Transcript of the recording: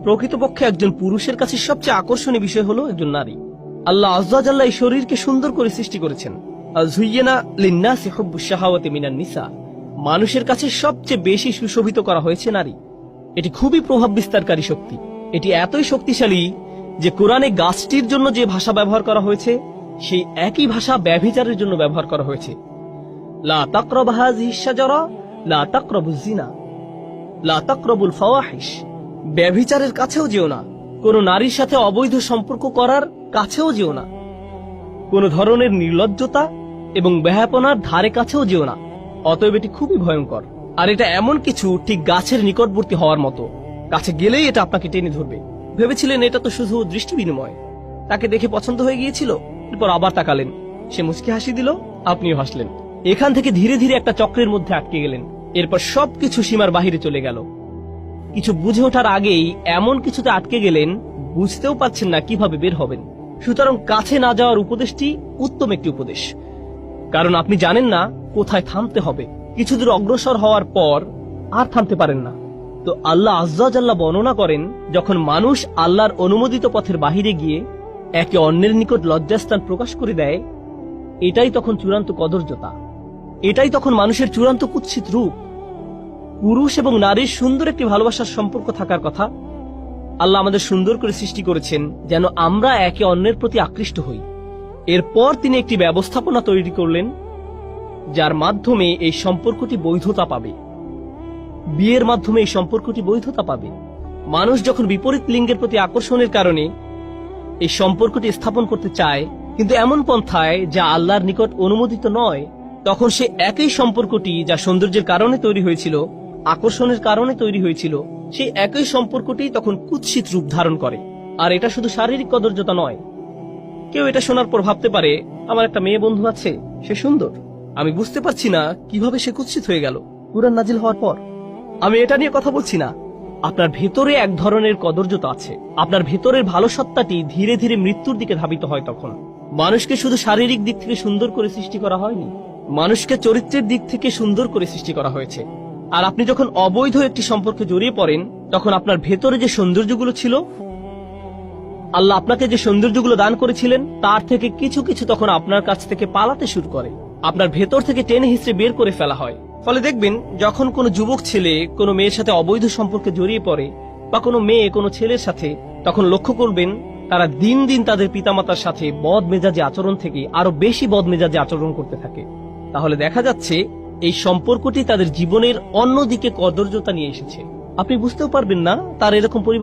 প্রকৃতপক্ষে একজন পুরুষের কাছে সবচেয়ে আকর্ষণীয় বিষয় হলো একজন নারী। আল্লাহ আযজা ওয়া জাল্লা এই শরীরকে সুন্দর করে সৃষ্টি করেছেন। যুয়্যিনা লিন-নাসি হুব্বুশ শাহাওয়াতি মিনান নিসা, মানুষের কাছে সবচেয়ে বেশি সুশোভিত করা হয়েছে নারী। এটি খুবই প্রভাব বিস্তারকারী শক্তি। এটি এতই শক্তিশালী যে কোরআনে গাছটির জন্য যে ভাষা ব্যবহার করা হয়েছে সেই একই ভাষা ব্যভিচারের জন্য ব্যবহার করা হয়েছে। লা তাকরাবু হাযিহিশ শাজারা লা তাকরাবুজ জিনা লা তাকরাবুল ফাওয়াহিশ, ব্যভিচারের কাছেও যেও না, কোন নারীর সাথে অবৈধ সম্পর্ক করার কাছেও যেও না, কোন ধরনের নির্লজ্জতা এবং বেহায়াপনার ধারে কাছেও যেও না। অতএব এটি খুবই ভয়ঙ্কর। আর এটা এমন কিছু ঠিক গাছের নিকটবর্তী হওয়ার মতো, কাছে গেলেই এটা আপনাকে টেনে ধরবে। ভেবেছিলেন এটা তো শুধু দৃষ্টি বিনিময়, তাকে দেখে পছন্দ হয়ে গিয়েছিল, এরপর আবার তাকালেন, সে মুচকি হাসি দিল, আপনিও হাসলেন। এখান থেকে ধীরে ধীরে একটা চক্রের মধ্যে আটকে গেলেন। এরপর সবকিছু সীমার বাহিরে চলে গেল। কিছু বুঝে ওঠার আগেই এমন কিছুতে আটকে গেলেন, বুঝতেও পারছেন না কিভাবে বের হবেন। সুতরাং কাছে না যাওয়ার উপদেশটি উত্তম একটি উপদেশ, কারণ আপনি জানেন না কোথায় থামতে হবে। কিছু দূর অগ্রসর হওয়ার পর আর থামতে পারেন না। তো আল্লাহ আযজা ওয়া জাল্লা বর্ণনা করেন, যখন মানুষ আল্লাহর অনুমোদিত পথের বাহিরে গিয়ে একে অন্যের নিকট লজ্জাস্থান প্রকাশ করে দেয়, এটাই তখন চূড়ান্ত কদর্যতা, এটাই তখন মানুষের চূড়ান্ত কুৎসিত রূপ। পুরুষ এবং নারীর সুন্দর একটি ভালোবাসার সম্পর্ক থাকার কথা। আল্লাহ আমাদের সুন্দর করে সৃষ্টি করেছেন যেন আমরা একে অন্যের প্রতি আকৃষ্ট হই। এরপর তিনি একটি ব্যবস্থাপনা তৈরি করলেন যার মাধ্যমে এই সম্পর্কটি বৈধতা পাবে। বিয়ের মাধ্যমে এই সম্পর্কটি বৈধতা পাবে। মানুষ যখন বিপরীত লিঙ্গের প্রতি আকর্ষণের কারণে এই সম্পর্কটি স্থাপন করতে চায়, কিন্তু এমন পন্থায় যা আল্লাহর নিকট অনুমোদিত নয়, তখন সে একই সম্পর্কটি যা সৌন্দর্যের কারণে তৈরি হয়েছিল, আকর্ষণের কারণে তৈরি হয়েছিল, সেই একই সম্পর্কটি তখন কুৎসিত রূপ ধারণ করে। আর এটা শুধু শারীরিক কদর্যতা নয়। কেউ এটা শোনার পর ভাবতে পারে, আমার একটা মেয়ে বন্ধু আছে, সে সুন্দর, আমি বুঝতে পারছি না কিভাবে সে কুৎসিত হয়ে গেল কুরআন নাজিল হওয়ার পর। আমি এটা নিয়ে কথা বলছি না। আপনার ভেতরে এক ধরনের কদর্যতা আছে। আপনার ভেতরের ভালো সত্তাটি ধীরে ধীরে মৃত্যুর দিকে ধাবিত হয়। তখন মানুষকে শুধু শারীরিক দিক থেকে সুন্দর করে সৃষ্টি করা হয়নি, মানুষকে চরিত্রের দিক থেকে সুন্দর করে সৃষ্টি করা হয়েছে। আর আপনি যখন অবৈধ একটি সম্পর্কে জড়িয়ে পড়েন, তখন আপনার ভেতরে যে সৌন্দর্যগুলো ছিল, আল্লাহ আপনাকে যে সৌন্দর্যগুলো দান করেছিলেন, তার থেকে কিছু কিছু তখন আপনার কাছ থেকে পালাতে শুরু করে। আপনার ভেতর থেকে টেনে হিঁচড়ে বের করে ফেলা হয়। ফলে দেখবেন, যখন কোনো যুবক ছেলে কোনো মেয়ের সাথে অবৈধ সম্পর্কে জড়িয়ে পড়ে, বা কোনো মেয়ে কোনো ছেলের সাথে, তখন লক্ষ্য করবেন তারা দিন দিন তাদের পিতামাতার সাথে বদমেজাজি আচরণ থেকে আরো বেশি বদমেজাজি আচরণ করতে থাকে। তাহলে দেখা যাচ্ছে এই সম্পর্কটি তাদের জীবনের অন্যদিকে কদর্যতা নিয়ে এসেছে। আপনি বুঝতেও পারবেন না তার এরকম